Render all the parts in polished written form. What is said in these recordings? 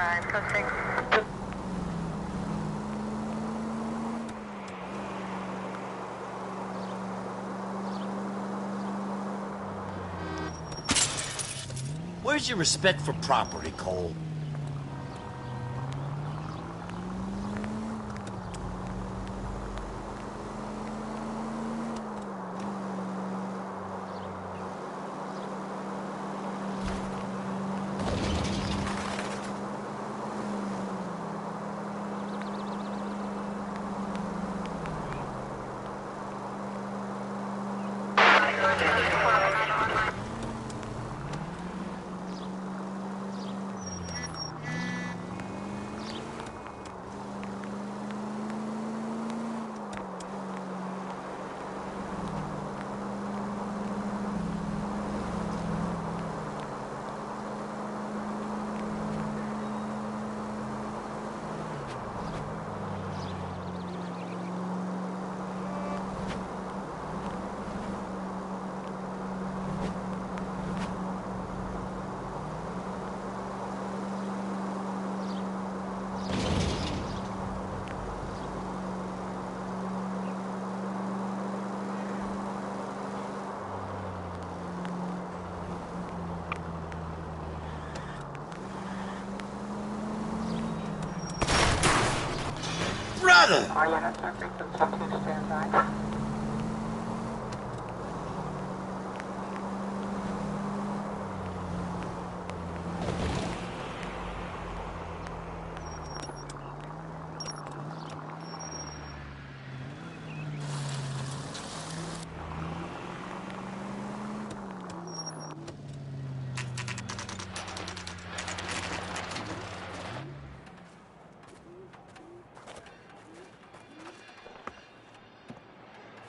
5, code 6. Where's your respect for property, Cole? Brother! Are you on a surface and something to stand by?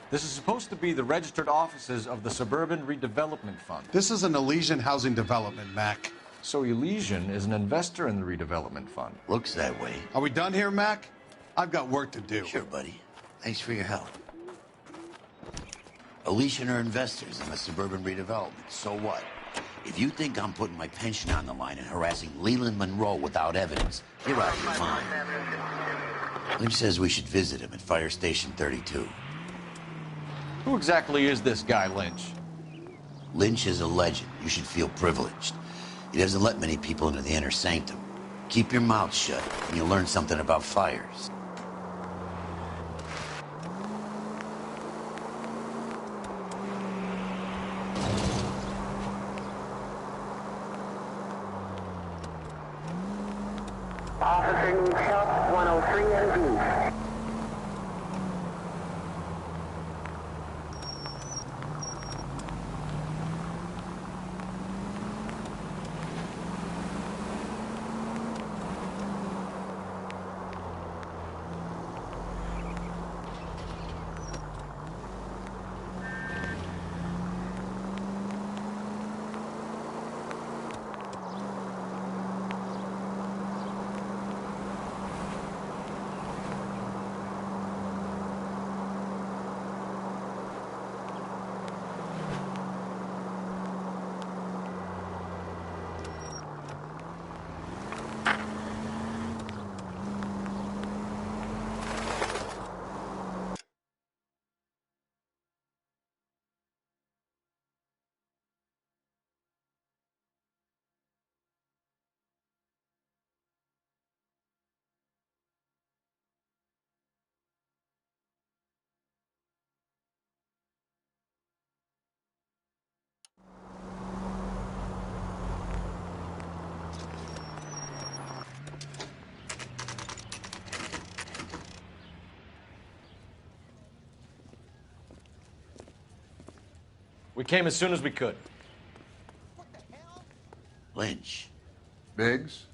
This is supposed to be the registered offices of the Suburban Redevelopment Fund. This is an Elysian housing development, Mac. So Elysian is an investor in the redevelopment fund. Looks that way. Are we done here, Mac? I've got work to do. Sure, buddy. Thanks for your help. Elysian are investors in the Suburban Redevelopment. So what? If you think I'm putting my pension on the line and harassing Leland Monroe without evidence, you're out of your mind. Lynch says we should visit him at Fire Station 32. Who exactly is this guy, Lynch? Lynch is a legend. You should feel privileged. He doesn't let many people into the inner sanctum. Keep your mouth shut, and you'll learn something about fires. Officer needs help, 103 ND. We came as soon as we could. Lynch. Biggs,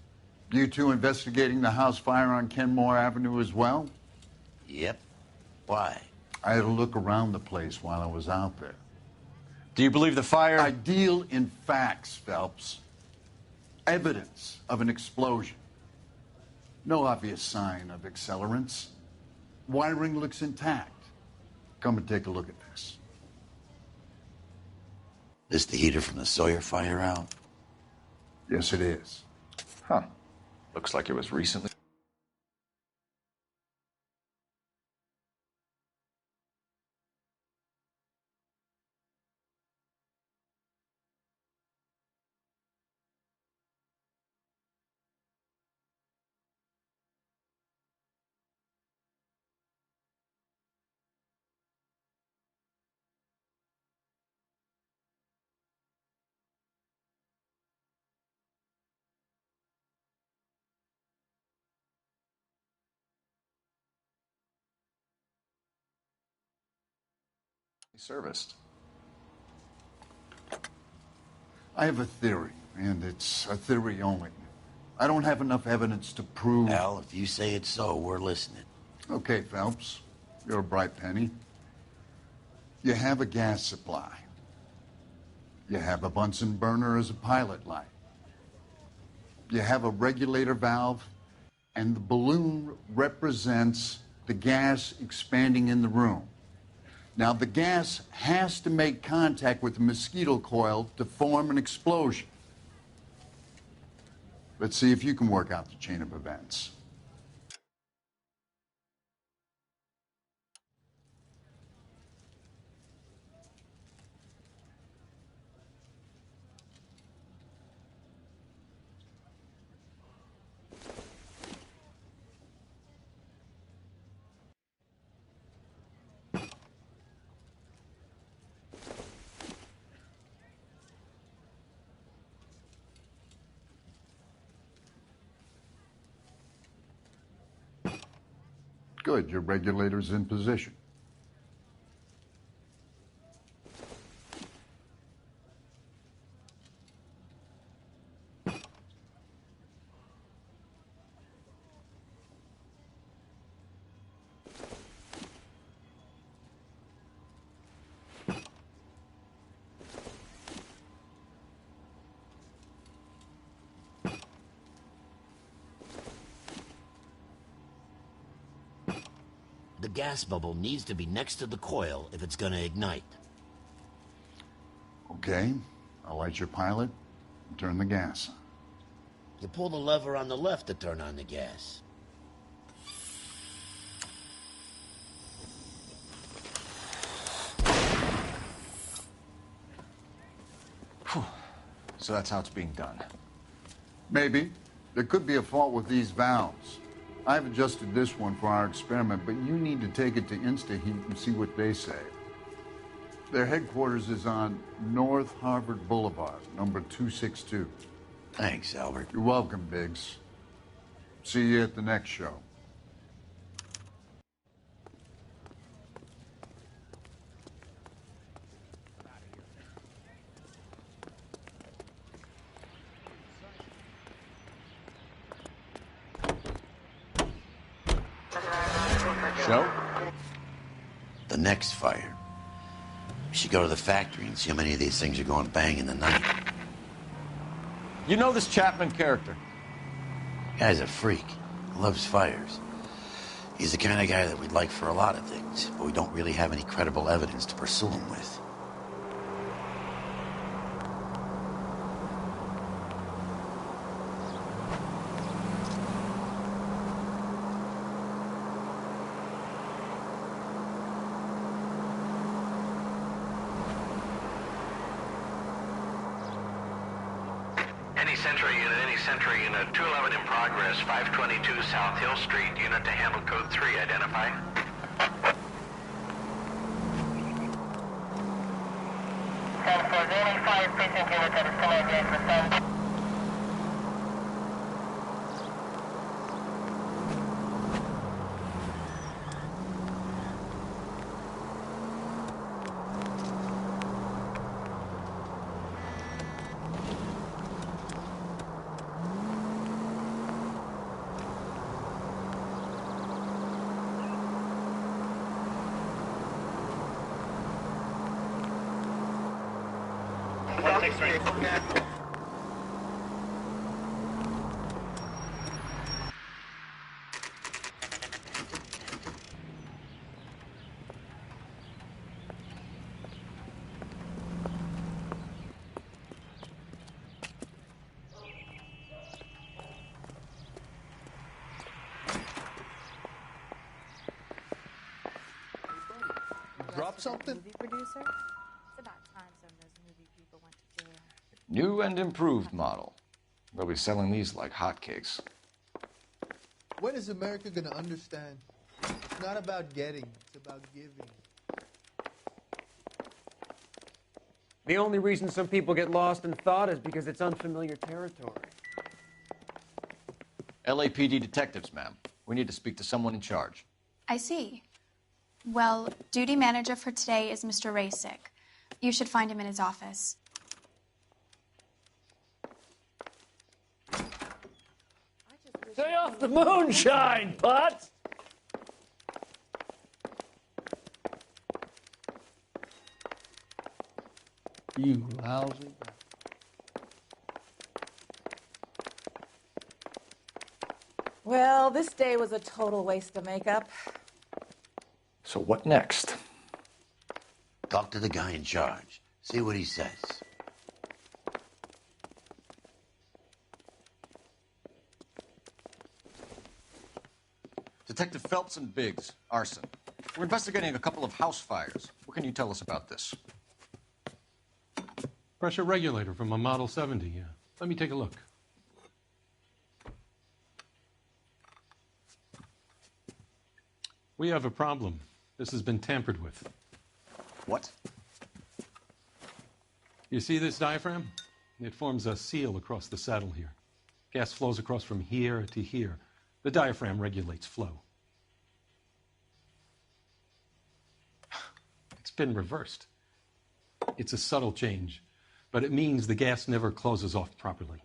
you two investigating the house fire on Kenmore Avenue as well? Yep. Why? I had a look around the place while I was out there. Do you believe the fire? I deal in facts, Phelps. Evidence of an explosion. No obvious sign of accelerants. Wiring looks intact. Come and take a look at this. This the heater from the Sawyer fire out? Yes, it is. Huh. Looks like it was recently. Serviced. I have a theory, and it's a theory only. I don't have enough evidence to prove... Al, if you say it's so, we're listening. Okay, Phelps. You're a bright penny. You have a gas supply. You have a Bunsen burner as a pilot light. You have a regulator valve, and the balloon represents the gas expanding in the room. Now, the gas has to make contact with the mosquito coil to form an explosion. Let's see if you can work out the chain of events. Good, your regulator's in position. The gas bubble needs to be next to the coil if it's gonna ignite. Okay, I'll light your pilot and turn the gas on. You pull the lever on the left to turn on the gas. So that's how it's being done. Maybe. There could be a fault with these valves. I've adjusted this one for our experiment, but you need to take it to InstaHeat and see what they say. Their headquarters is on North Harvard Boulevard, number 262. Thanks, Albert. You're welcome, Biggs. See you at the next show. Show? The next fire. We should go to the factory and see how many of these things are going bang in the night. You know this Chapman character? Guy's a freak. Loves fires. He's the kind of guy that we'd like for a lot of things, but we don't really have any credible evidence to pursue him with. Century Unit 211 in progress, 522 South Hill Street, unit to handle code 3, identify. And for the 85 precinct unit that is commanded for stand. up something? Movie producer? It's about time some of those movie people went to jail. New and improved model. They'll be selling these like hotcakes. When is America going to understand? It's not about getting, it's about giving. The only reason some people get lost in thought is because it's unfamiliar territory. LAPD detectives, ma'am. We need to speak to someone in charge. I see. Well, duty manager for today is Mr. Rasick. You should find him in his office. Stay off the moonshine, Putz! You lousy. Well, this day was a total waste of makeup. So what next? Talk to the guy in charge. See what he says. Detective Phelps and Biggs, arson. We're investigating a couple of house fires. What can you tell us about this? Pressure regulator from a Model 70, yeah. Let me take a look. We have a problem. This has been tampered with. What? You see this diaphragm? It forms a seal across the saddle here. Gas flows across from here to here. The diaphragm regulates flow. It's been reversed. It's a subtle change, but it means the gas never closes off properly.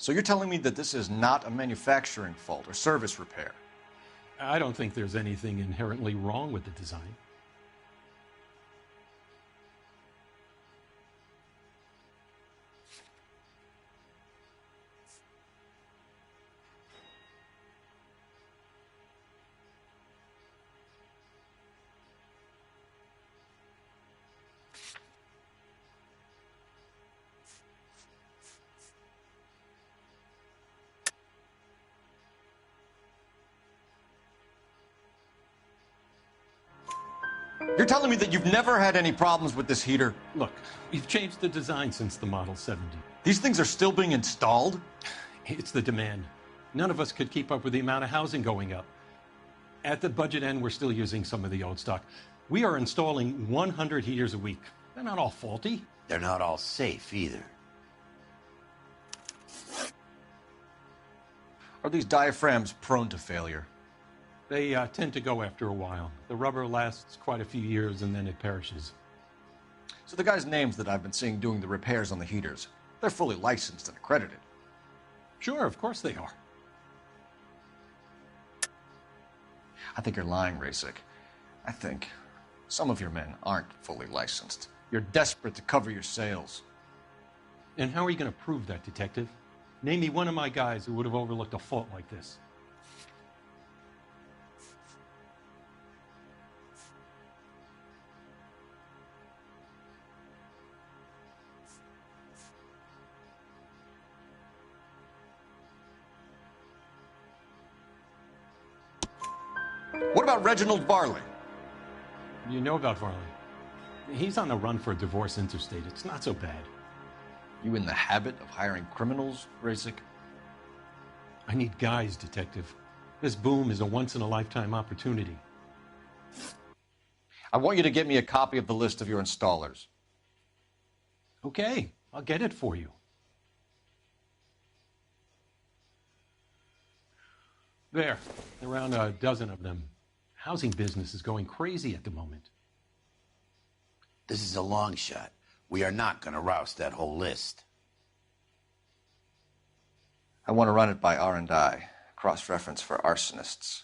So you're telling me that this is not a manufacturing fault or service repair? I don't think there's anything inherently wrong with the design. You're telling me that you've never had any problems with this heater? Look, we've changed the design since the Model 70. These things are still being installed? It's the demand. None of us could keep up with the amount of housing going up. At the budget end, we're still using some of the old stock. We are installing 100 heaters a week. They're not all faulty. They're not all safe either. Are these diaphragms prone to failure? They tend to go after a while. The rubber lasts quite a few years and then it perishes. So the guys' names that I've been seeing doing the repairs on the heaters, they're fully licensed and accredited. Sure, of course they are. I think you're lying, Rasick. I think some of your men aren't fully licensed. You're desperate to cover your sales. And how are you going to prove that, Detective? Name me one of my guys who would have overlooked a fault like this. What about Reginald Varley? You know about Varley. He's on the run for a divorce interstate. It's not so bad. You in the habit of hiring criminals, Rasick? I need guys, Detective. This boom is a once-in-a-lifetime opportunity. I want you to get me a copy of the list of your installers. Okay, I'll get it for you. There, around a dozen of them. Housing business is going crazy at the moment. This is a long shot. We are not going to roust that whole list. I want to run it by R&I, cross-reference for arsonists.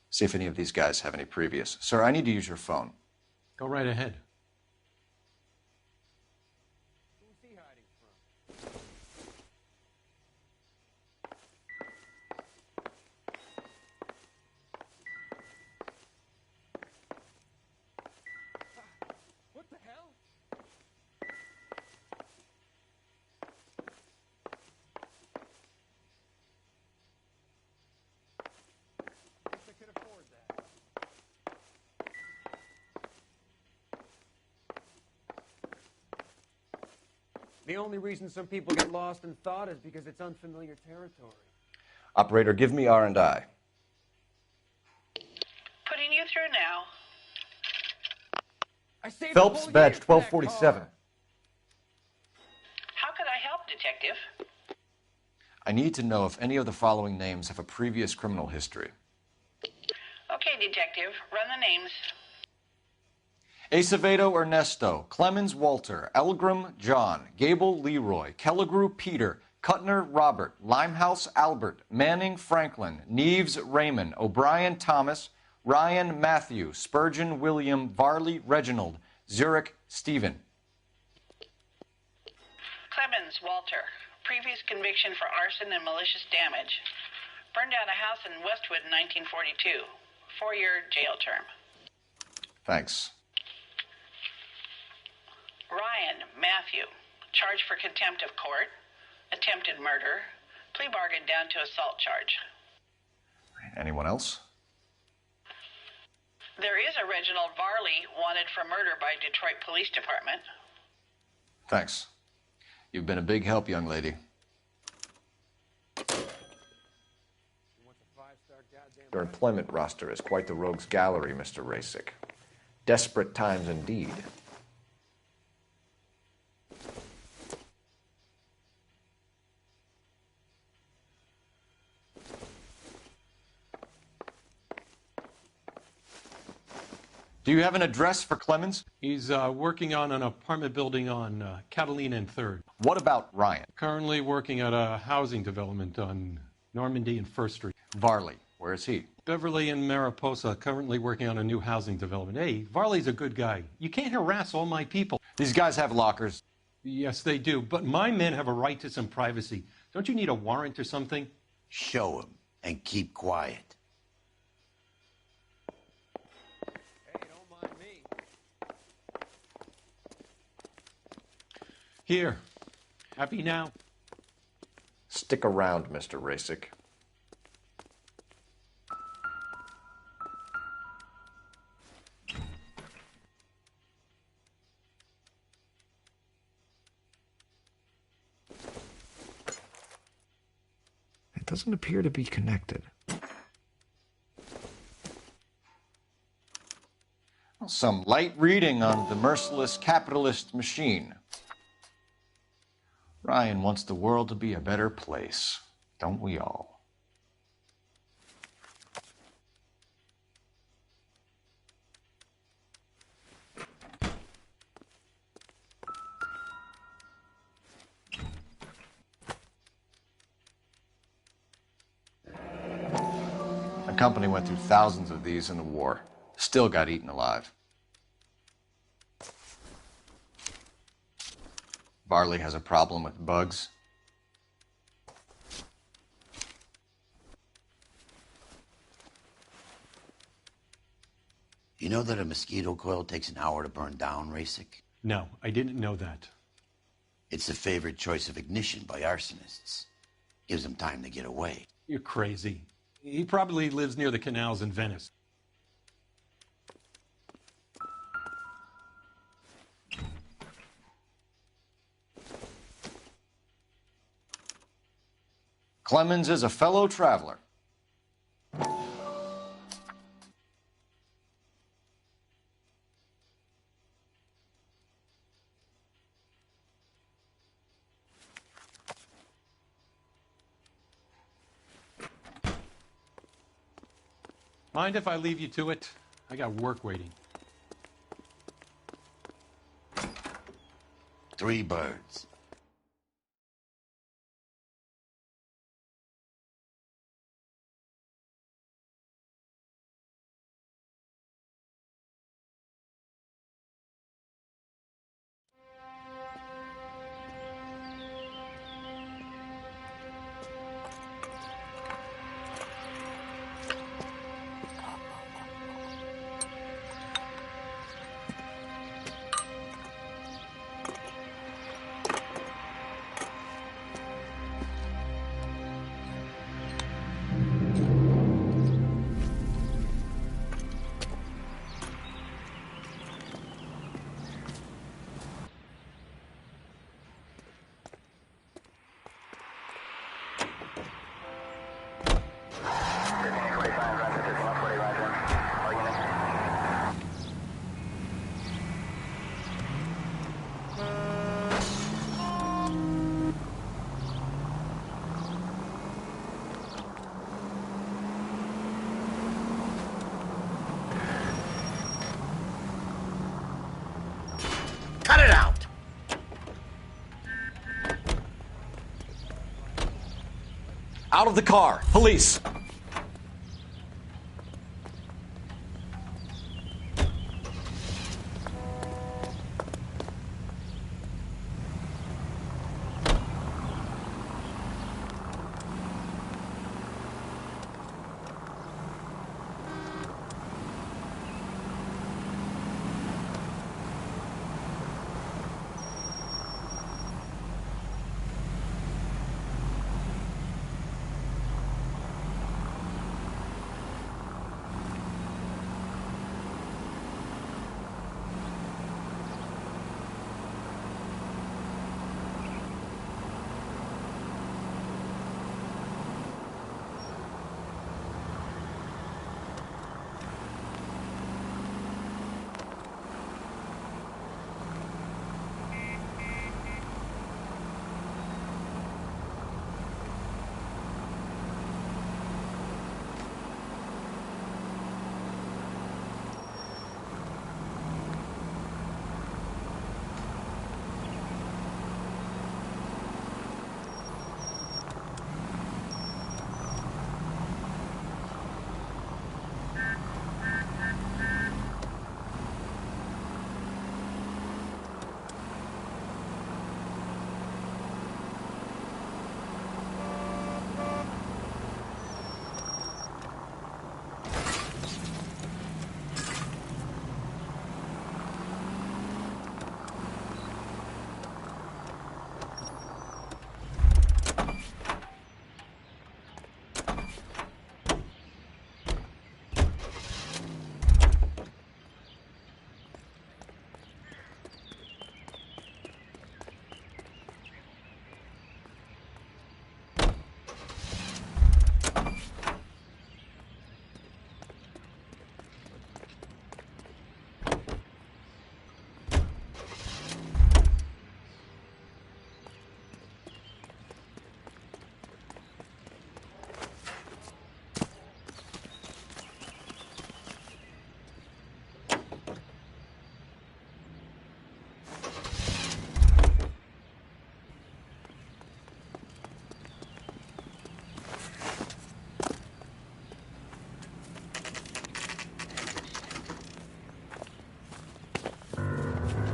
See if any of these guys have any previous. Sir, I need to use your phone. Go right ahead. The only reason some people get lost in thought is because it's unfamiliar territory. Operator, give me R&I. Putting you through now. I saved Phelps, badge 1247. How could I help, Detective? I need to know if any of the following names have a previous criminal history. Okay, Detective. Run the names. Acevedo Ernesto, Clemens Walter, Elgram John, Gable Leroy, Kelligrew Peter, Cutner Robert, Limehouse Albert, Manning Franklin, Neves Raymond, O'Brien Thomas, Ryan Matthew, Spurgeon William, Varley Reginald, Zurich Stephen. Clemens Walter. Previous conviction for arson and malicious damage. Burned down a house in Westwood in 1942. 4-year jail term. Thanks. Ryan Matthew. Charged for contempt of court. Attempted murder. Plea bargain down to assault charge. Anyone else? There is a Reginald Varley wanted for murder by Detroit Police Department. Thanks. You've been a big help, young lady. Your employment roster is quite the rogues gallery, Mr. Rasick. Desperate times indeed. Do you have an address for Clemens? He's working on an apartment building on Catalina and 3rd. What about Ryan? Currently working at a housing development on Normandy and 1st Street. Varley, where is he? Beverly and Mariposa, currently working on a new housing development. Hey, Varley's a good guy. You can't harass all my people. These guys have lockers. Yes, they do, but my men have a right to some privacy. Don't you need a warrant or something? Show him and keep quiet. Here. Happy now? Stick around, Mr. Rasick. It doesn't appear to be connected. Well, some light reading on the merciless capitalist machine. Ryan wants the world to be a better place, don't we all? The company went through thousands of these in the war. Still got eaten alive. Varley has a problem with bugs. You know that a mosquito coil takes an hour to burn down, Rasick? No, I didn't know that. It's the favorite choice of ignition by arsonists. Gives them time to get away. You're crazy. He probably lives near the canals in Venice. Clemens is a fellow traveler. Mind if I leave you to it? I got work waiting. 3 birds. Out of the car. Police.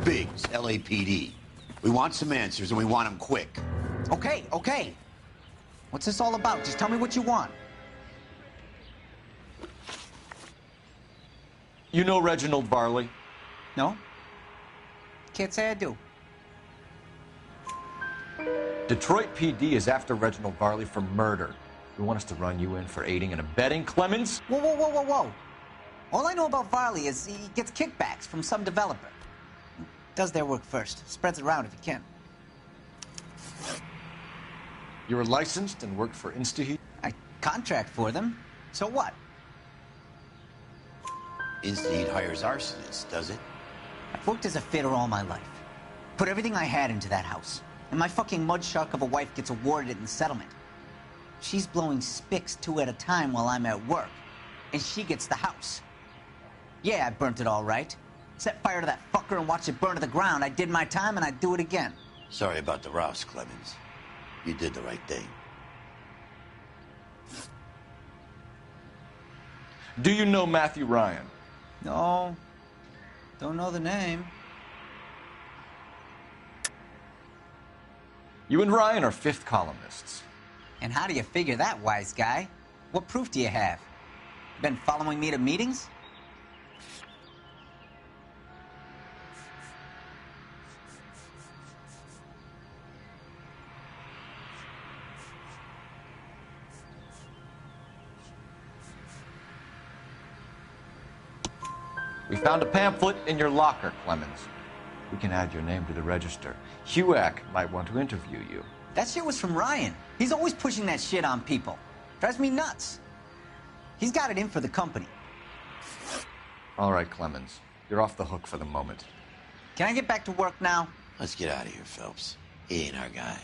Biggs, LAPD. We want some answers, and we want them quick. Okay, okay. What's this all about? Just tell me what you want. You know Reginald Varley? No? Can't say I do. Detroit PD is after Reginald Varley for murder. You want us to run you in for aiding and abetting, Clemens? Whoa, whoa, whoa, whoa, whoa. All I know about Varley is he gets kickbacks from some developer. Does their work first. Spreads it around if he can. You were licensed and worked for InstaHeat? I contract for them. So what? InstaHeat hires arsonists, does it? I've worked as a fitter all my life. Put everything I had into that house. And my fucking mud shark of a wife gets awarded it in settlement. She's blowing spics 2 at a time while I'm at work. And she gets the house. Yeah, I burnt it all right. Set fire to that fucker and watch it burn to the ground. I did my time and I'd do it again. Sorry about the rouse, Clemens. You did the right thing. Do you know Matthew Ryan? No. Don't know the name. You and Ryan are fifth columnists. And how do you figure that, wise guy? What proof do you have? Been following me to meetings? We found a pamphlet in your locker, Clemens. We can add your name to the register. HUAC might want to interview you. That shit was from Ryan. He's always pushing that shit on people. Drives me nuts. He's got it in for the company. All right, Clemens. You're off the hook for the moment. Can I get back to work now? Let's get out of here, Phelps. He ain't our guy.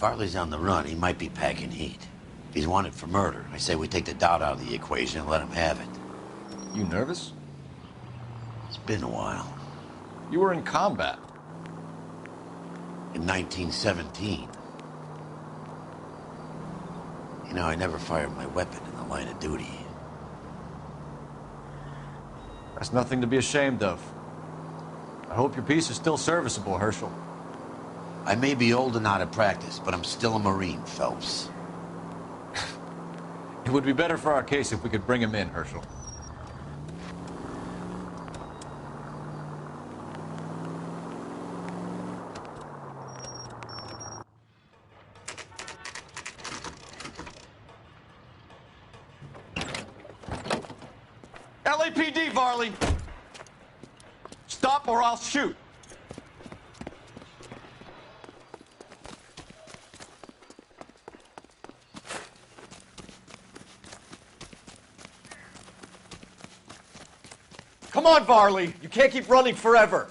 Farley's on the run. He might be packing heat. If he's wanted for murder, I say we take the doubt out of the equation and let him have it. You nervous? It's been a while. You were in combat. In 1917. You know, I never fired my weapon in the line of duty. That's nothing to be ashamed of. I hope your piece is still serviceable, Herschel. I may be old and out of practice, but I'm still a Marine, Phelps. It would be better for our case if we could bring him in, Herschel. LAPD, Varley! Stop or I'll shoot! Come on, Varley! You can't keep running forever!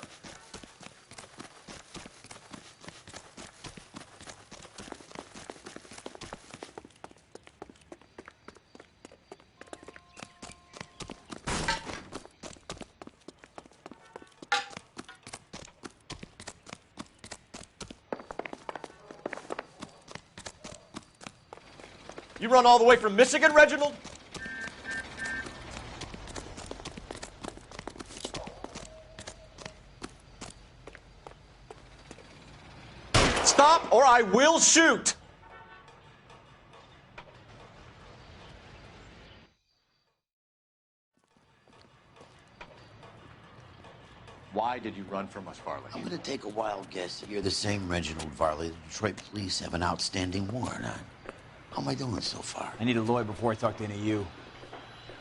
You run all the way from Michigan, Reginald? Stop or I will shoot! Why did you run from us, Varley? I'm gonna take a wild guess that you're the same Reginald Varley the Detroit police have an outstanding warrant on. How am I doing so far? I need a lawyer before I talk to any of you.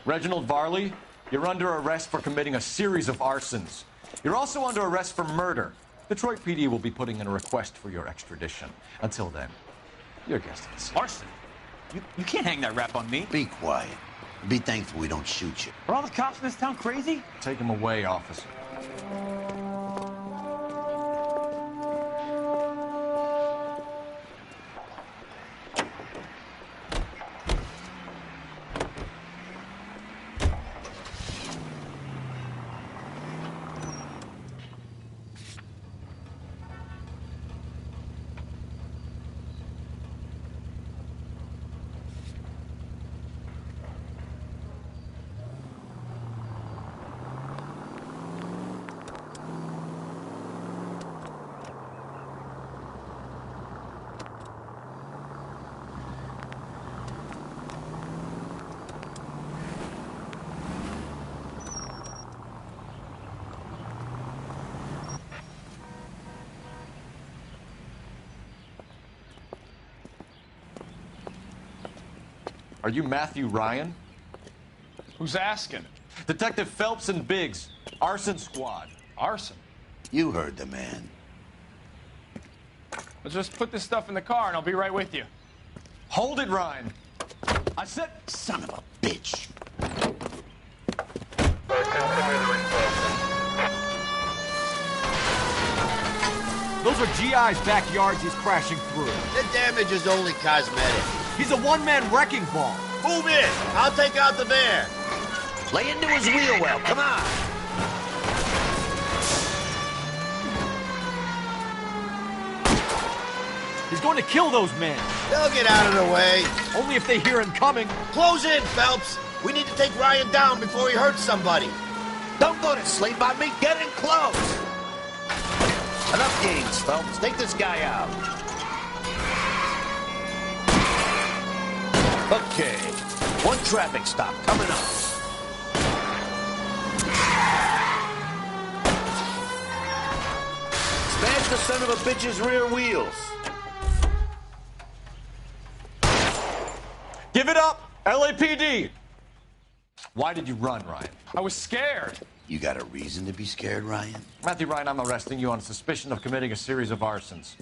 Reginald Varley, you're under arrest for committing a series of arsons. You're also under arrest for murder. Detroit PD will be putting in a request for your extradition. Until then, your guest is arson. You can't hang that rap on me. Be quiet. Be thankful we don't shoot you. Are all the cops in this town crazy? Take him away, officer. Are you Matthew Ryan? Who's asking? Detective Phelps and Biggs, arson squad. Arson? You heard the man. Let's just put this stuff in the car and I'll be right with you. Hold it, Ryan. I said... Son of a bitch. Those are GI's backyards he's crashing through. The damage is only cosmetic. He's a one-man wrecking ball. Move in. I'll take out the van. Lay into his wheel well. Come on. He's going to kill those men. They'll get out of the way. Only if they hear him coming. Close in, Phelps. We need to take Ryan down before he hurts somebody. Don't go to sleep on me. Get in close. Enough games, Phelps. Take this guy out. Okay. One traffic stop coming up. Smash the son of a bitch's rear wheels. Give it up, LAPD! Why did you run, Ryan? I was scared. You got a reason to be scared, Ryan? Matthew Ryan, I'm arresting you on suspicion of committing a series of arsons.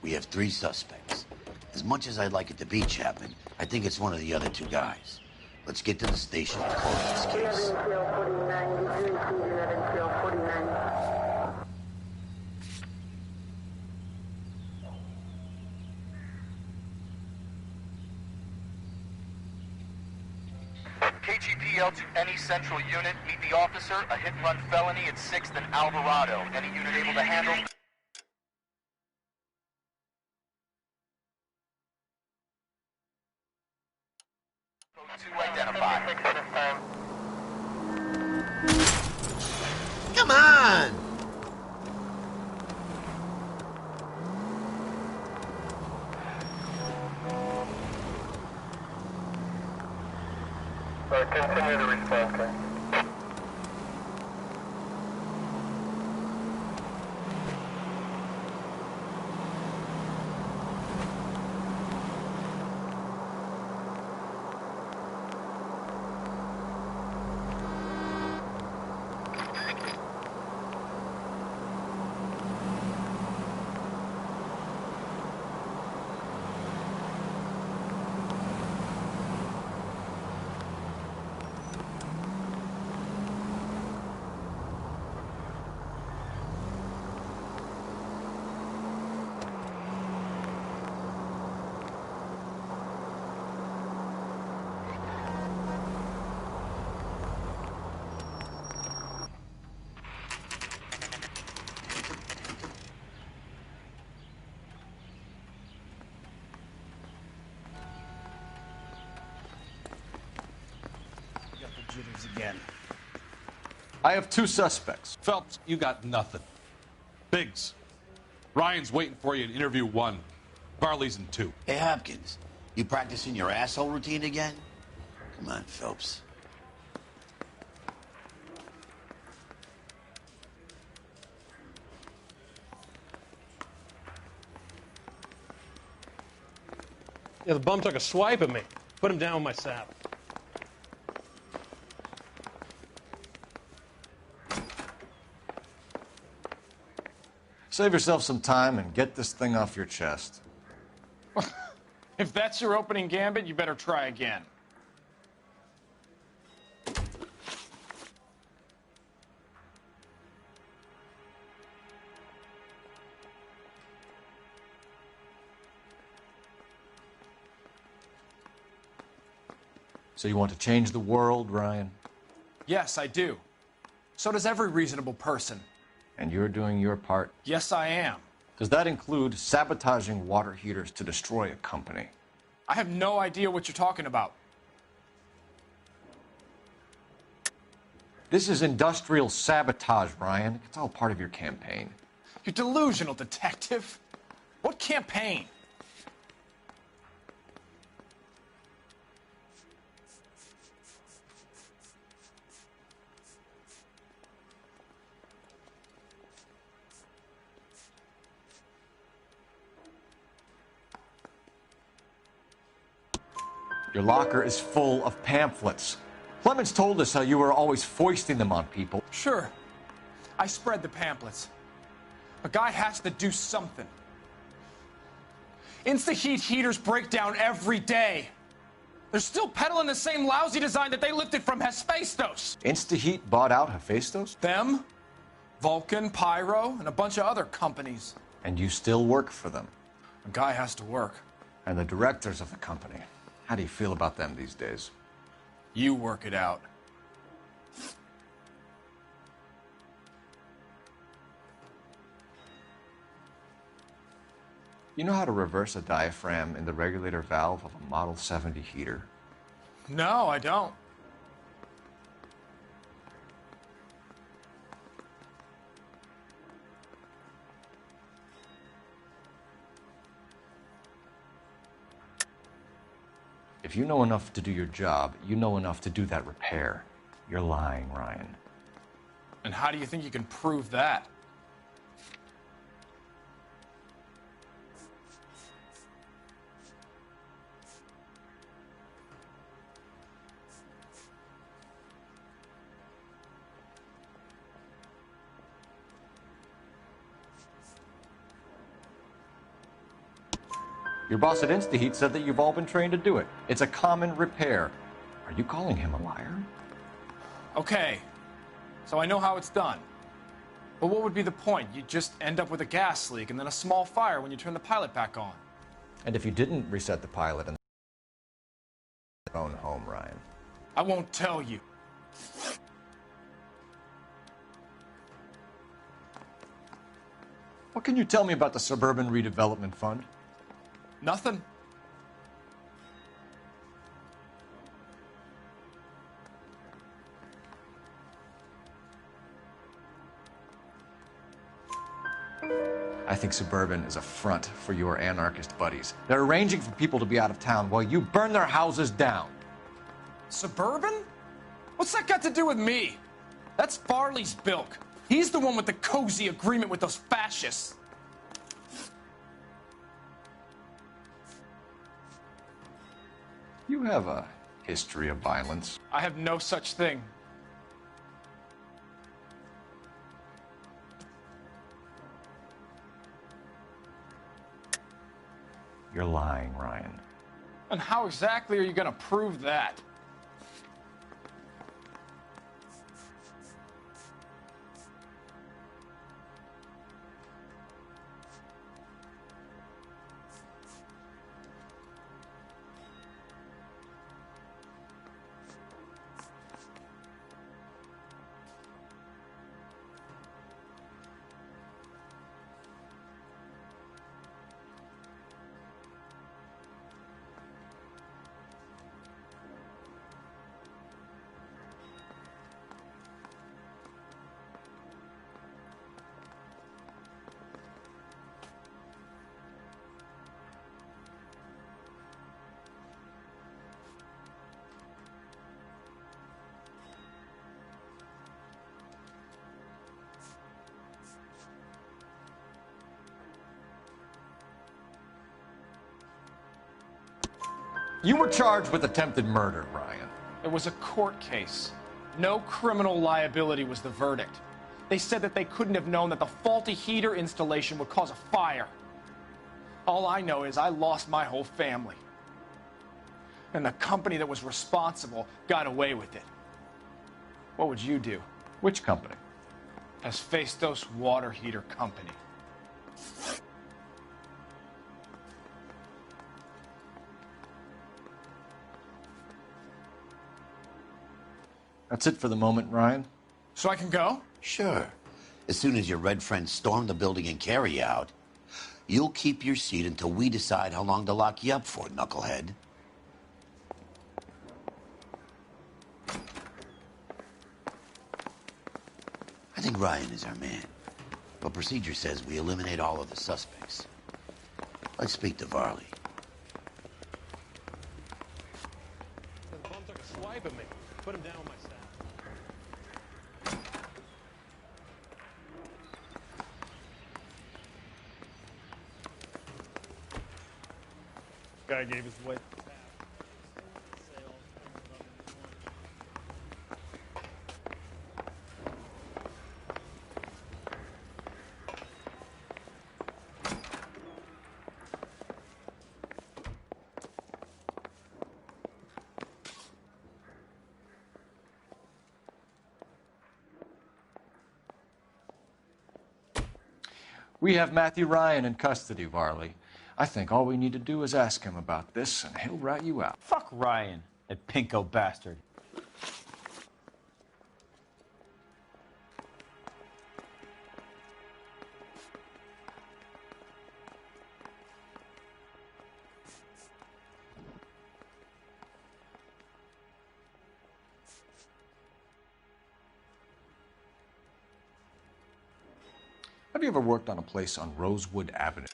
We have 3 suspects. As much as I'd like it to be Chapman, I think it's one of the other 2 guys. Let's get to the station and close this case. KGPL to any central unit. Meet the officer. A hit-and-run felony at 6th and Alvarado. Any unit able to handle? Code 2 identified. Come on! Continue to respond, okay? Again. I have 2 suspects. Phelps, you got nothing. Biggs, Ryan's waiting for you in interview 1. Barley's in 2. Hey, Hopkins, you practicing your asshole routine again? Come on, Phelps. Yeah, the bum took a swipe at me. Put him down with my sap. Save yourself some time and get this thing off your chest. If that's your opening gambit, you better try again. So you want to change the world, Ryan? Yes, I do. So does every reasonable person. And you're doing your part? Yes, I am. Does that include sabotaging water heaters to destroy a company? I have no idea what you're talking about. This is industrial sabotage, Ryan. It's all part of your campaign. You delusional detective. What campaign? Your locker is full of pamphlets. Clemens told us how you were always foisting them on people. Sure. I spread the pamphlets. A guy has to do something. Insta-heat heaters break down every day. They're still peddling the same lousy design that they lifted from Hephaestus. Insta-heat bought out Hephaestus? Them, Vulcan, Pyro, and a bunch of other companies. And you still work for them? A guy has to work. And the directors of the company. How do you feel about them these days? You work it out. You know how to reverse a diaphragm in the regulator valve of a Model 70 heater? No, I don't. If you know enough to do your job, you know enough to do that repair. You're lying, Ryan. And how do you think you can prove that? Your boss at InstaHeat said that you've all been trained to do it. It's a common repair. Are you calling him a liar? Okay, so I know how it's done. But what would be the point? You just end up with a gas leak and then a small fire when you turn the pilot back on. And if you didn't reset the pilot and phone home, Ryan? I won't tell you. What can you tell me about the Suburban Redevelopment Fund? Nothing. I think Suburban is a front for your anarchist buddies. They're arranging for people to be out of town while you burn their houses down. Suburban? What's that got to do with me? That's Farley's bilk. He's the one with the cozy agreement with those fascists. You have a history of violence. I have no such thing. You're lying, Ryan. And how exactly are you going to prove that? You were charged with attempted murder, Ryan. It was a court case. No criminal liability was the verdict. They said that they couldn't have known that the faulty heater installation would cause a fire. All I know is I lost my whole family. And the company that was responsible got away with it. What would you do? Which company? Hephaestus Water Heater Company. That's it for the moment, Ryan. So I can go? Sure. As soon as your red friends storm the building and carry you out, you'll keep your seat until we decide how long to lock you up for, knucklehead. I think Ryan is our man. But procedure says we eliminate all of the suspects. Let's speak to Varley. The bum took a swipe at me. Put him down with my staff. Guy gave his wife a tap. We have Matthew Ryan in custody, Varley. I think all we need to do is ask him about this, and he'll rat you out. Fuck Ryan, that pinko bastard. Have you ever worked on a place on Rosewood Avenue?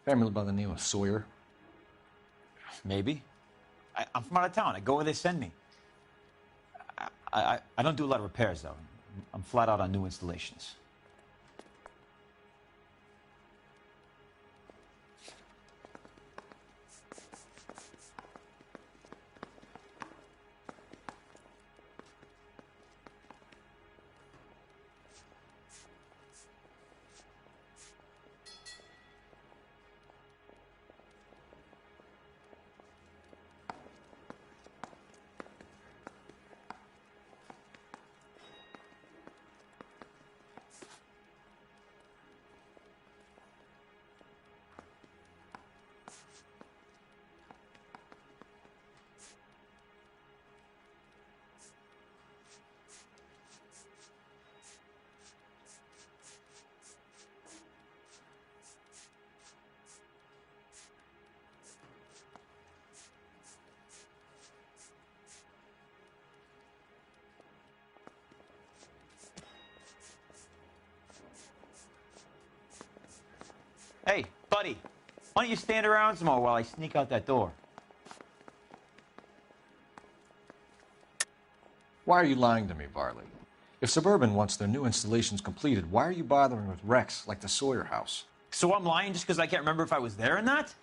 Family by the name of Sawyer. Maybe. I'm from out of town. I go where they send me. I don't do a lot of repairs, though. I'm flat out on new installations. Hey, buddy, why don't you stand around some more while I sneak out that door? Why are you lying to me, Varley? If Suburban wants their new installations completed, why are you bothering with wrecks like the Sawyer house? So I'm lying just because I can't remember if I was there or not?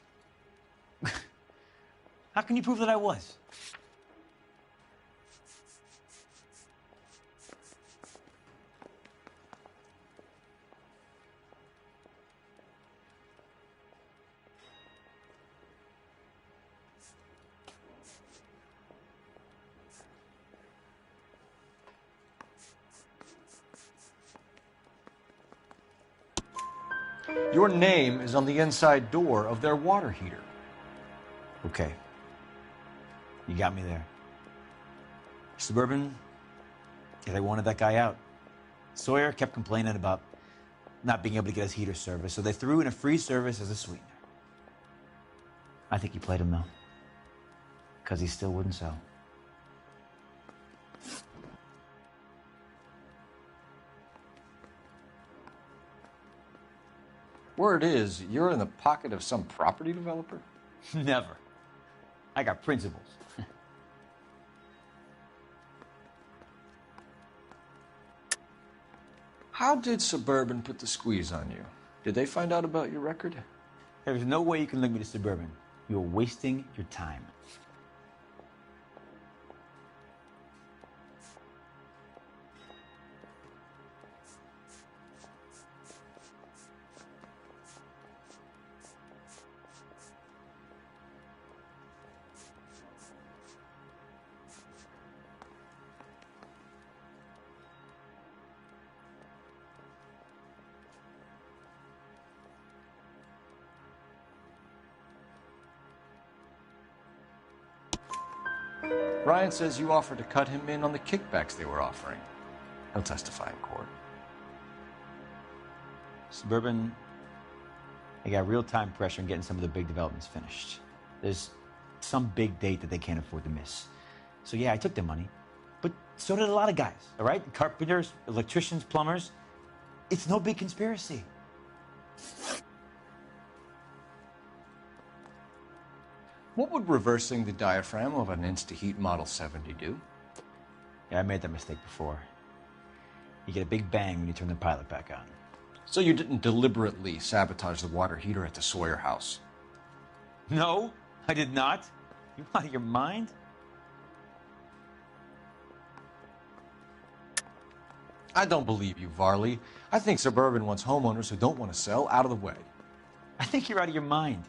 How can you prove that I was? Your name is on the inside door of their water heater. Okay. You got me there. Suburban, yeah, they wanted that guy out. Sawyer kept complaining about not being able to get his heater service, so they threw in a free service as a sweetener. I think he played him, though, because he still wouldn't sell. Word is, you're in the pocket of some property developer? Never. I got principles. How did Suburban put the squeeze on you? Did they find out about your record? There's no way you can link me to Suburban. You're wasting your time. Ryan says you offered to cut him in on the kickbacks they were offering. He'll testify in court. Suburban, they got real-time pressure on getting some of the big developments finished. There's some big date that they can't afford to miss. So yeah, I took their money, but so did a lot of guys, all right? Carpenters, electricians, plumbers. It's no big conspiracy. What would reversing the diaphragm of an Insta-Heat Model 70 do? Yeah, I made that mistake before. You get a big bang when you turn the pilot back on. So you didn't deliberately sabotage the water heater at the Sawyer house? No, I did not. You out of your mind? I don't believe you, Varley. I think Suburban wants homeowners who don't want to sell out of the way. I think you're out of your mind.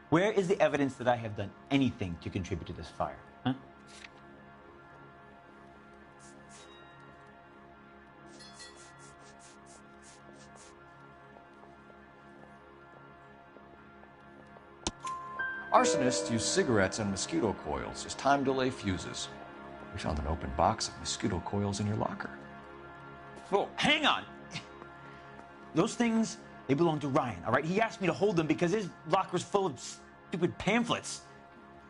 Where is the evidence that I have done anything to contribute to this fire? Huh? Arsonists use cigarettes and mosquito coils as time delay fuses. We found an open box of mosquito coils in your locker. Whoa, hang on! Those things, they belong to Ryan, all right? He asked me to hold them because his locker's full of stupid pamphlets.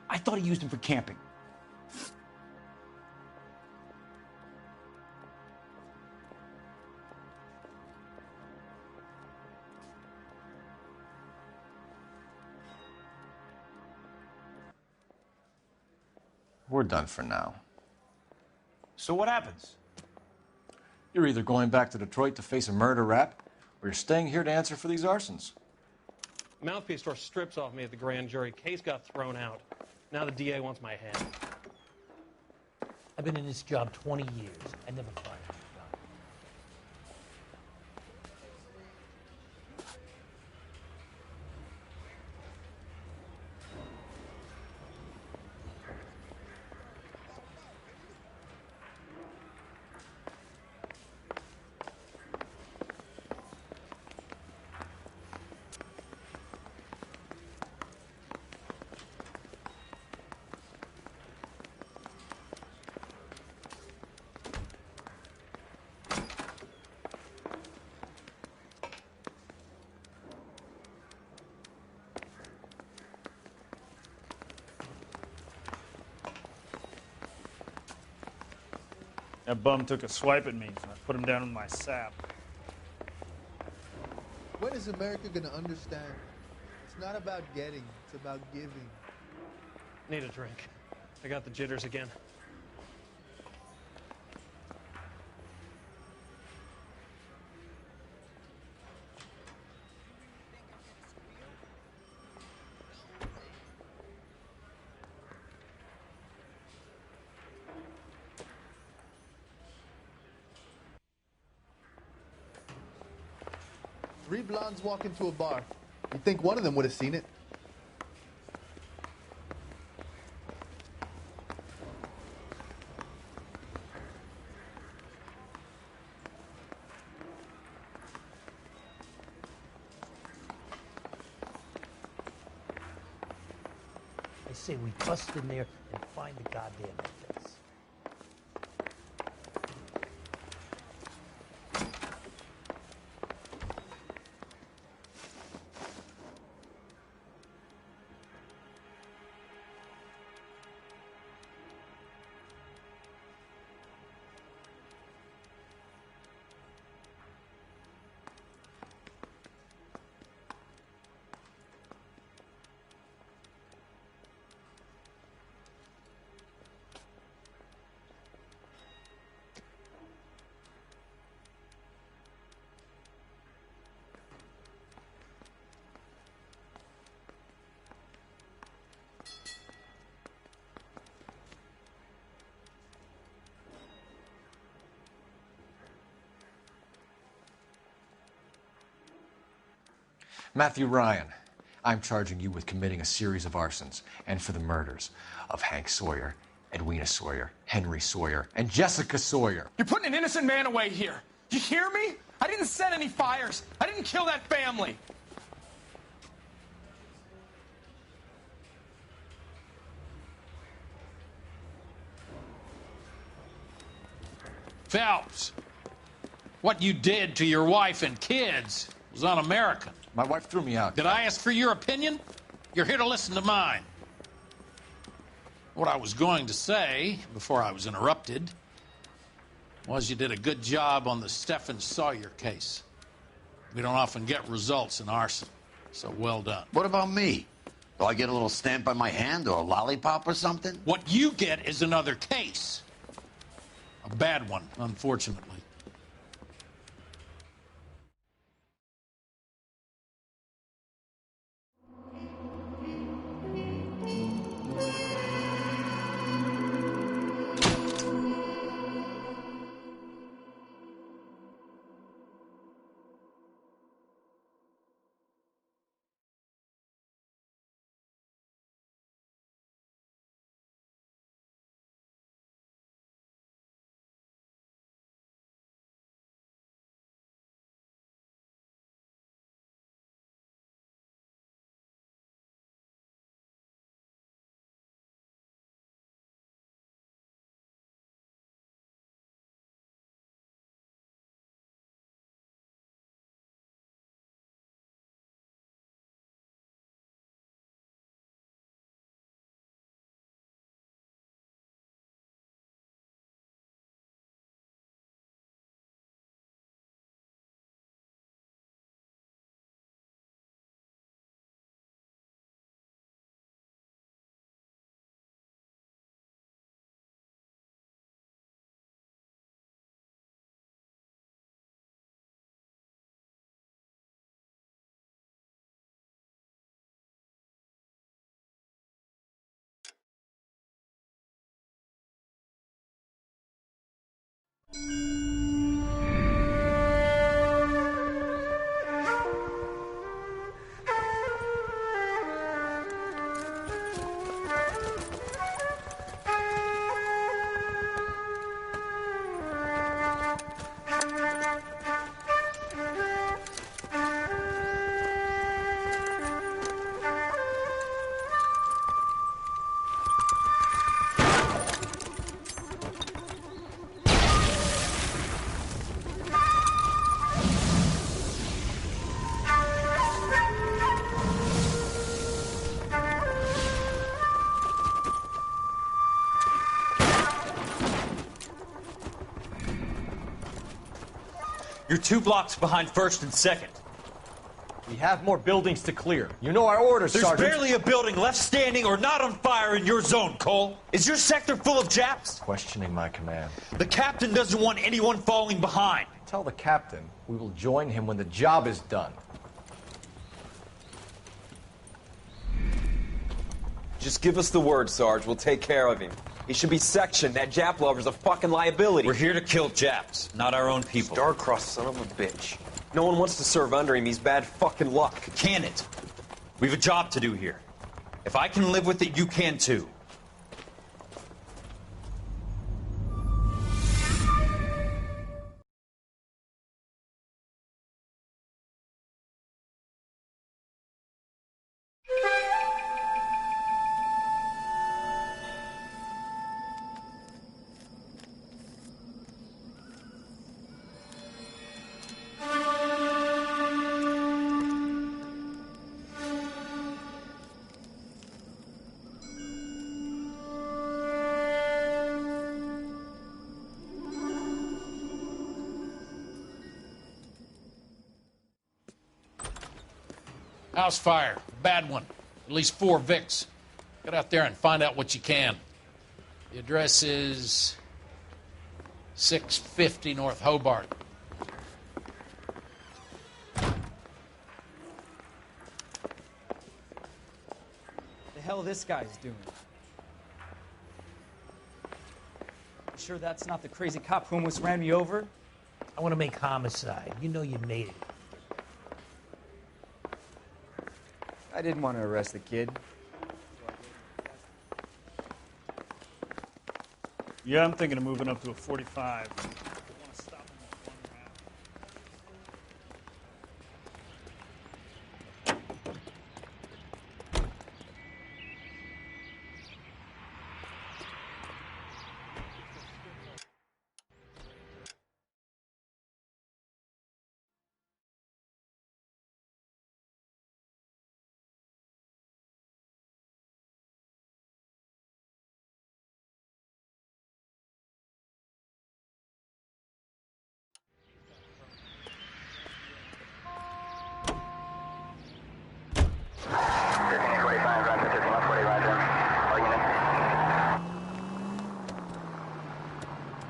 I thought he used them for camping. we're done for now. So what happens? You're either going back to Detroit to face a murder rap, or you're staying here to answer for these arsons. Mouthpiece tore strips off me at the grand jury. Case got thrown out. Now the DA wants my head. I've been in this job 20 years. I never fired a gun. That bum took a swipe at me, so I put him down in my sap. When is America gonna understand? It's not about getting, it's about giving. Need a drink. I got the jitters again. Three blondes walk into a bar. You'd think one of them would have seen it. I say we bust in there and find the goddamn evidence. Matthew Ryan, I'm charging you with committing a series of arsons and for the murders of Hank Sawyer, Edwina Sawyer, Henry Sawyer, and Jessica Sawyer. You're putting an innocent man away here. You hear me? I didn't set any fires. I didn't kill that family. Phelps, what you did to your wife and kids was un-American. My wife threw me out. Did I ask for your opinion? You're here to listen to mine. What I was going to say, before I was interrupted, was you did a good job on the Stephen Sawyer case. We don't often get results in arson, so well done. What about me? Do I get a little stamp on my hand or a lollipop or something? What you get is another case. A bad one, unfortunately. You're 2 blocks behind 1st and 2nd. We have more buildings to clear. You know our orders, There's Sergeant. barely a building left standing or not on fire in your zone, Cole. Is your sector full of Japs? Questioning my command. The captain doesn't want anyone falling behind. Tell the captain we will join him when the job is done. Just give us the word, Sarge. We'll take care of him. He should be sectioned. That Jap lover's a fucking liability. We're here to kill Japs, not our own people. Star-crossed son of a bitch. No one wants to serve under him. He's bad fucking luck. Can it? We have a job to do here. If I can live with it, you can too. House fire. Bad one. At least 4 Vicks. Get out there and find out what you can. The address is 650 North Hobart. The hell this guy's doing? You sure that's not the crazy cop who almost ran me over? I want to make homicide. You know you made it. I didn't want to arrest the kid. Yeah, I'm thinking of moving up to a 45.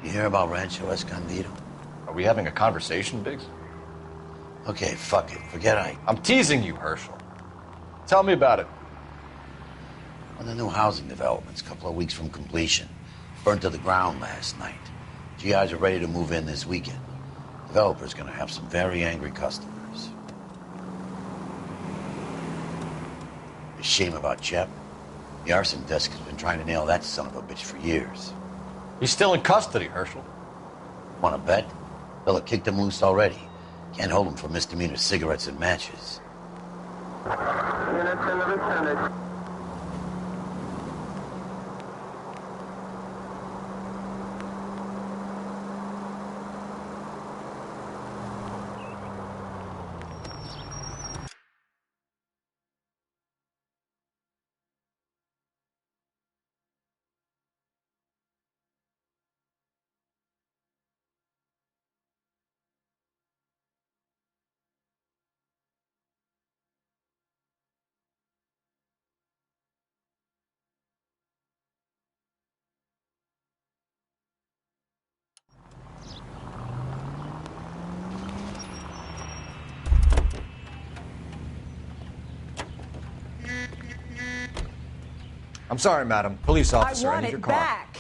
You hear about Rancho Escondido? Are we having a conversation, Biggs? Okay, fuck it. Forget Ike. I'm teasing you, Herschel. Tell me about it. One of the new housing developments, a couple of weeks from completion. Burnt to the ground last night. GIs are ready to move in this weekend. Developer's gonna have some very angry customers. A shame about Shep. The arson desk has been trying to nail that son of a bitch for years. He's still in custody, Herschel. Want to bet? Fella kicked him loose already. Can't hold him for misdemeanor cigarettes and matches. Units in the vicinity. I'm sorry, madam. Police officer, I need your car. Back.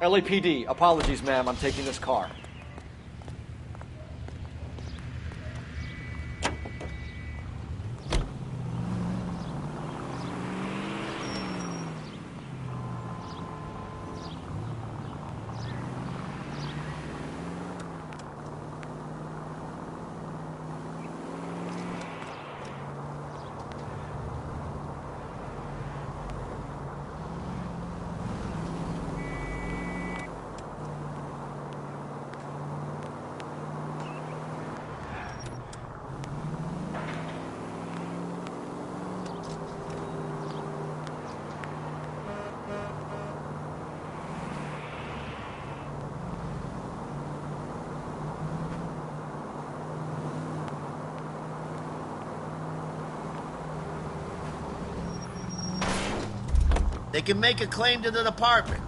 LAPD, apologies, ma'am. I'm taking this car. They can make a claim to the department.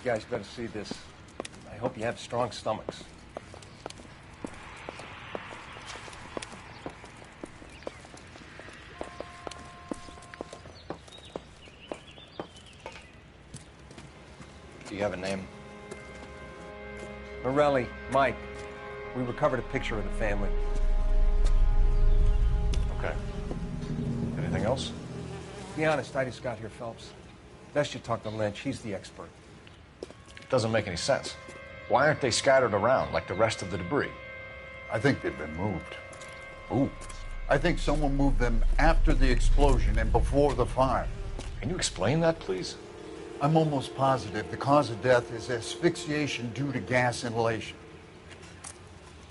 You guys better see this. I hope you have strong stomachs. Do you have a name? Morelli, Mike. We recovered a picture of the family. Okay. Anything else? Be honest, I just got here, Phelps. Best you talk to Lynch. He's the expert. Doesn't make any sense. Why aren't they scattered around like the rest of the debris? I think they've been moved. Ooh. I think someone moved them after the explosion and before the fire. Can you explain that, please? I'm almost positive the cause of death is asphyxiation due to gas inhalation.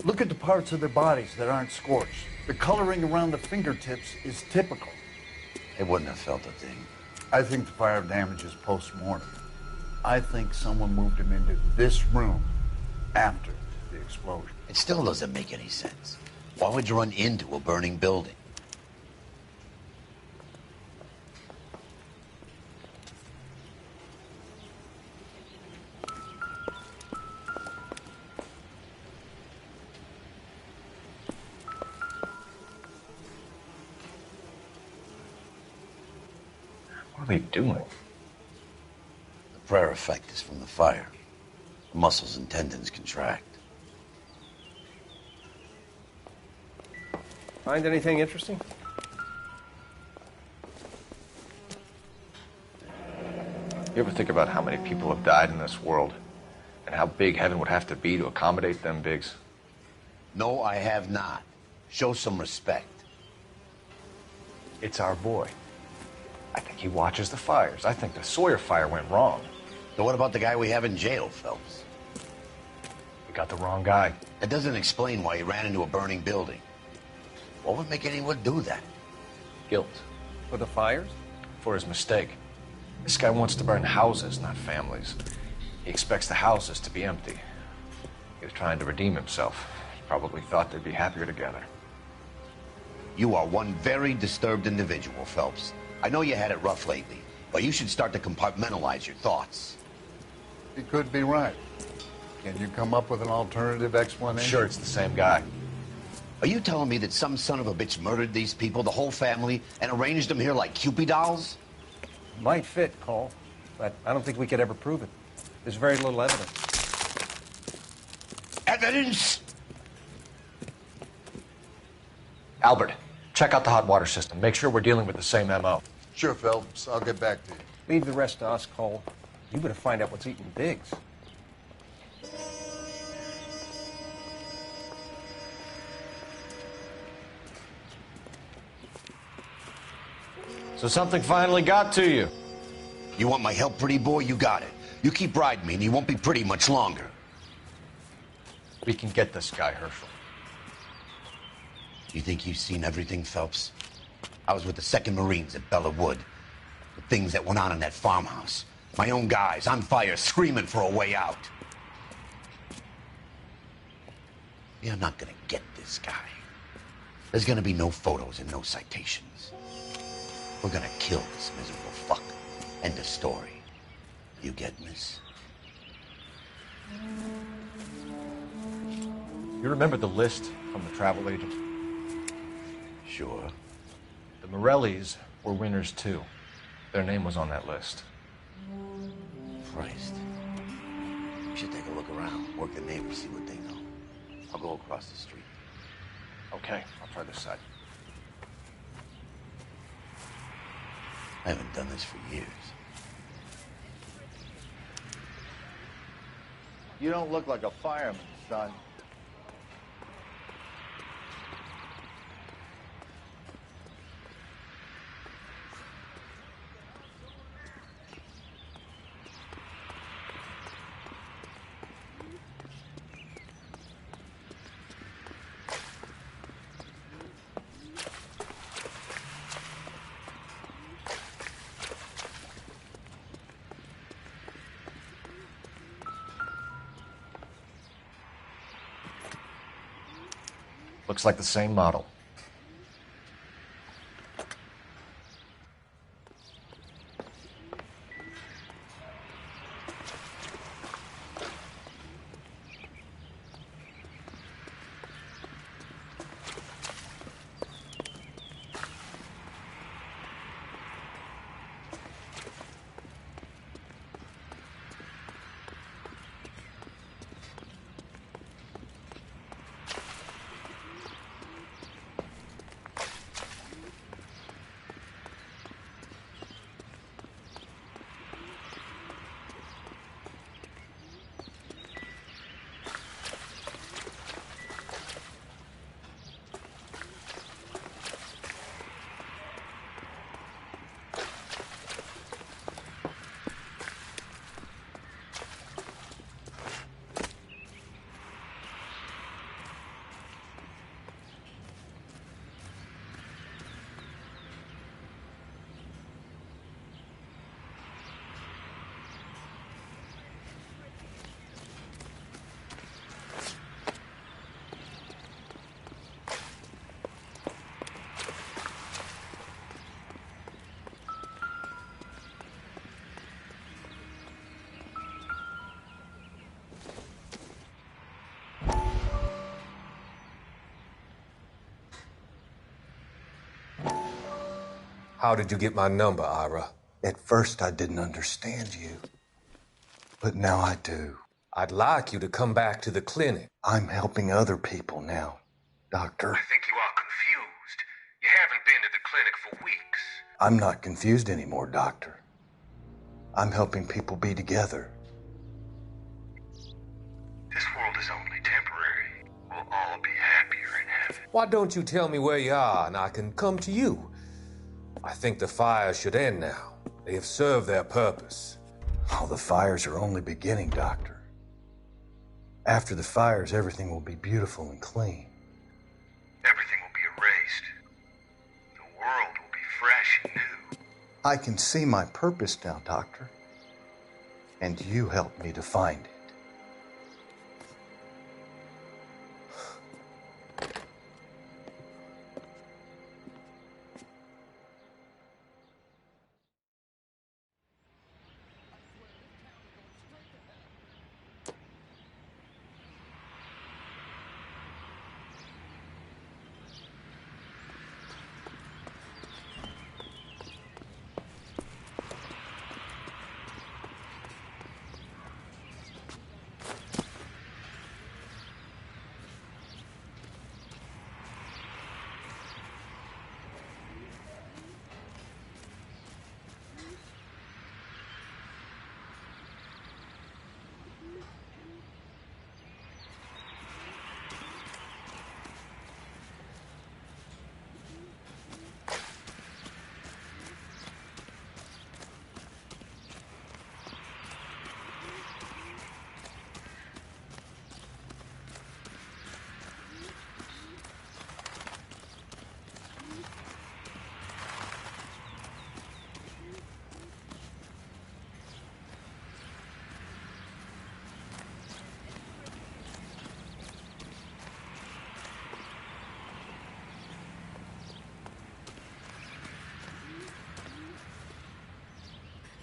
Look at the parts of their bodies that aren't scorched. The coloring around the fingertips is typical. They wouldn't have felt a thing. I think the fire damage is post-mortem. I think someone moved him into this room after the explosion. It still doesn't make any sense. Why would you run into a burning building? What are they doing? The prayer effect is from the fire. The muscles and tendons contract. Find anything interesting? You ever think about how many people have died in this world and how big heaven would have to be to accommodate them bigs? No, I have not. Show some respect. It's our boy. I think he watches the fires. I think the Sawyer fire went wrong. So what about the guy we have in jail, Phelps? We got the wrong guy. That doesn't explain why he ran into a burning building. What would make anyone do that? Guilt. For the fires? For his mistake. This guy wants to burn houses, not families. He expects the houses to be empty. He was trying to redeem himself. He probably thought they'd be happier together. You are one very disturbed individual, Phelps. I know you had it rough lately, but you should start to compartmentalize your thoughts. He could be right. Can you come up with an alternative explanation? Sure, it's the same guy. Are you telling me that some son of a bitch murdered these people, the whole family, and arranged them here like Cupid dolls? Might fit, Cole, but I don't think we could ever prove it. There's very little evidence. Evidence? Albert, check out the hot water system. Make sure we're dealing with the same MO. Sure, Phelps. I'll get back to you. Leave the rest to us, Cole. You better find out what's eating Biggs. So something finally got to you. You want my help, pretty boy? You got it. You keep riding me and you won't be pretty much longer. We can get this guy, Herschel. You think you've seen everything, Phelps? I was with the 2nd Marines at Bella Wood. The things that went on in that farmhouse. My own guys on fire, screaming for a way out. You're not gonna get this guy. There's gonna be no photos and no citations. We're gonna kill this miserable fuck. End of story. You get this? You remember the list from the travel agent? Sure. The Morellis were winners too. Their name was on that list. Christ. We should take a look around, work the neighbors, see what they know. I'll go across the street. Okay, I'll try this side. I haven't done this for years. You don't look like a fireman, son. Looks like the same model. How did you get my number, Ira? At first, I didn't understand you. But now I do. I'd like you to come back to the clinic. I'm helping other people now, Doctor. I think you are confused. You haven't been to the clinic for weeks. I'm not confused anymore, Doctor. I'm helping people be together. This world is only temporary. We'll all be happier in heaven. Why don't you tell me where you are and I can come to you? I think the fires should end now. They have served their purpose. Oh, the fires are only beginning, Doctor. After the fires, everything will be beautiful and clean. Everything will be erased. The world will be fresh and new. I can see my purpose now, Doctor. And you helped me to find it.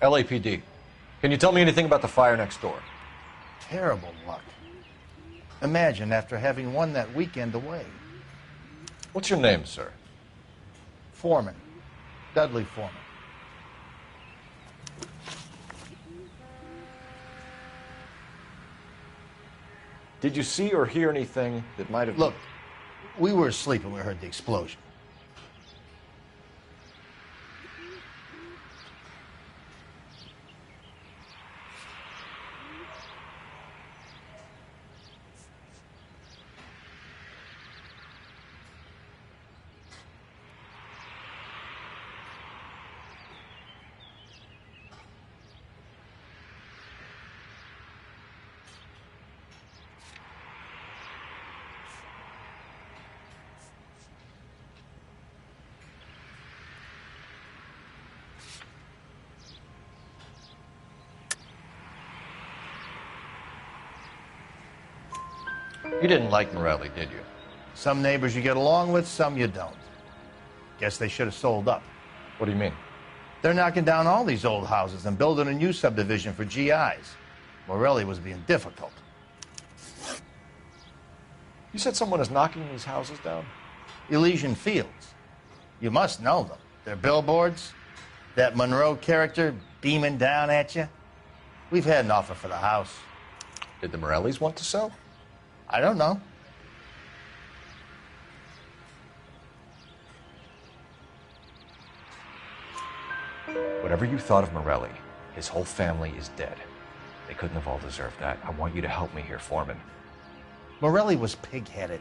LAPD. Can you tell me anything about the fire next door? Terrible luck. Imagine after having won that weekend away. What's your name, sir? Foreman. Dudley Foreman. Did you see or hear anything that might have... Look, we were asleep when we heard the explosion. You didn't like Morelli, did you? Some neighbors you get along with, some you don't. Guess they should have sold up. What do you mean? They're knocking down all these old houses and building a new subdivision for GIs. Morelli was being difficult. You said someone is knocking these houses down? Elysian Fields. You must know them. They're billboards. That Monroe character beaming down at you. We've had an offer for the house. Did the Morellis want to sell? I don't know. Whatever you thought of Morelli, his whole family is dead. They couldn't have all deserved that. I want you to help me here, Foreman. Morelli was pig-headed.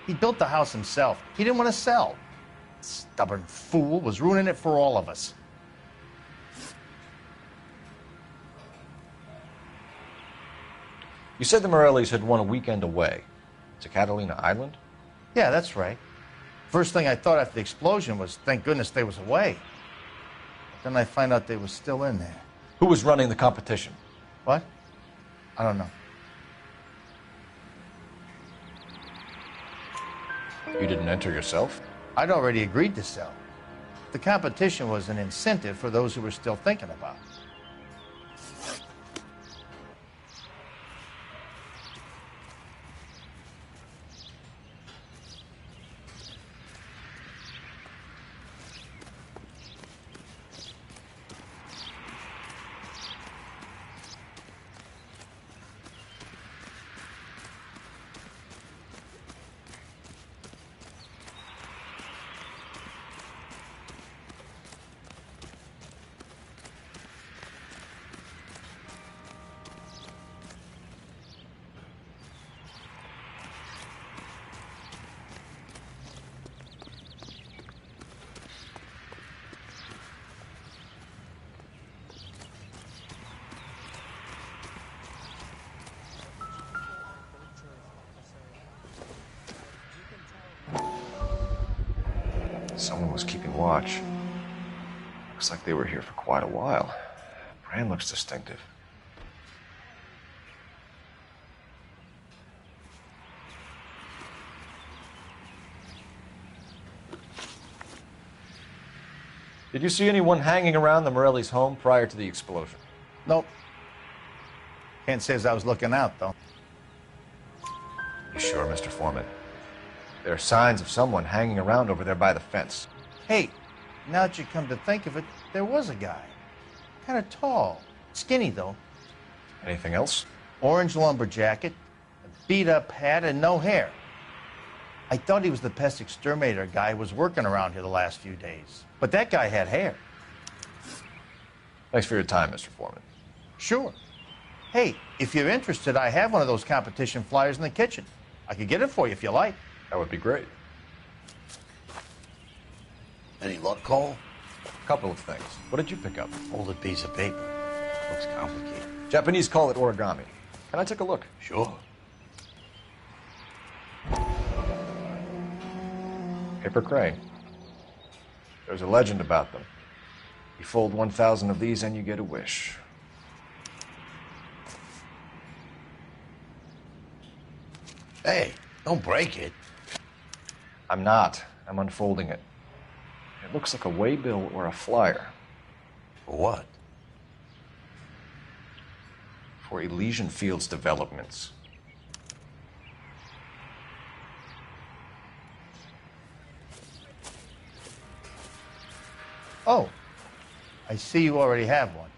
He built the house himself. He didn't want to sell. Stubborn fool was ruining it for all of us. You said the Morellis had won a weekend away to Catalina Island? Yeah, that's right. First thing I thought after the explosion was, thank goodness they was away. But then I find out they was still in there. Who was running the competition? What? I don't know. You didn't enter yourself? I'd already agreed to sell. The competition was an incentive for those who were still thinking about it. Someone was keeping watch. Looks like they were here for quite a while. Brand looks distinctive. Did you see anyone hanging around the Morellis' home prior to the explosion? Nope. Can't say as I was looking out, though. You sure, Mr. Foreman? There are signs of someone hanging around over there by the fence. Hey, now that you come to think of it, there was a guy. Kind of tall. Skinny, though. Anything else? Orange lumber jacket, a beat-up hat, and no hair. I thought he was the pest exterminator guy who was working around here the last few days. But that guy had hair. Thanks for your time, Mr. Foreman. Sure. Hey, if you're interested, I have one of those competition flyers in the kitchen. I could get it for you if you like. That would be great. Any luck, Cole? A couple of things. What did you pick up? Folded piece of paper. Looks complicated. Japanese call it origami. Can I take a look? Sure. Paper crane. There's a legend about them. You fold 1,000 of these and you get a wish. Hey, don't break it. I'm not. I'm unfolding it. It looks like a waybill or a flyer. For what? for Elysian Fields Developments. Oh, I see you already have one.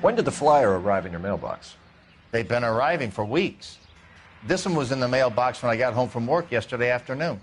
When did the flyer arrive in your mailbox? They've been arriving for weeks. This one was in the mailbox when I got home from work yesterday afternoon.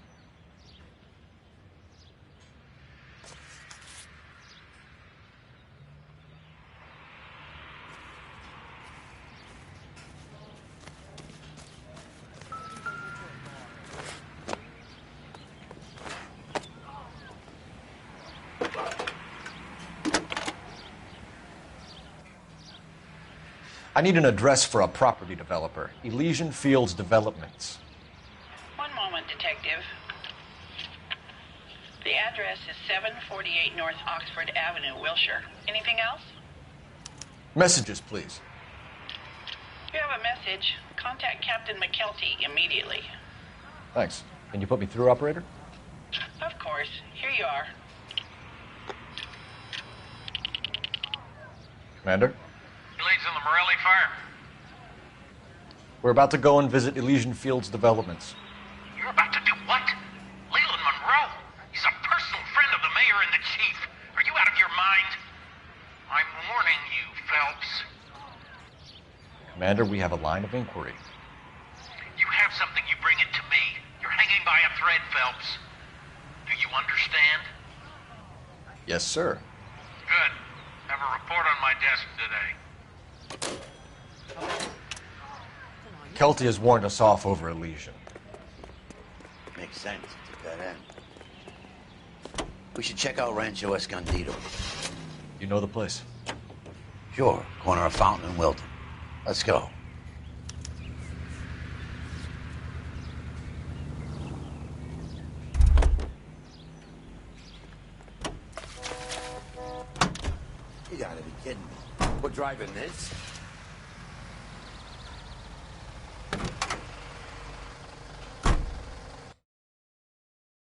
I need an address for a property developer, Elysian Fields Developments. One moment, Detective. The address is 748 North Oxford Avenue, Wilshire. Anything else? Messages, please. If you have a message, contact Captain McKelty immediately. Thanks. Can you put me through, operator? Of course. Here you are. Commander? Leads in the Morelli fire. We're about to go and visit Elysian Fields Developments. You're about to do what? Leland Monroe. He's a personal friend of the mayor and the chief. Are you out of your mind? I'm warning you, Phelps. Commander, we have a line of inquiry. You have something, you bring it to me. You're hanging by a thread, Phelps. Do you understand? Yes, sir. Good. Have a report on my desk today. Kelty has warned us off over Elysian. Makes sense. It's a dead end. We should check out Rancho Escondido. You know the place? Sure. Corner of Fountain and Wilton. Let's go. You gotta be kidding me. We're driving this?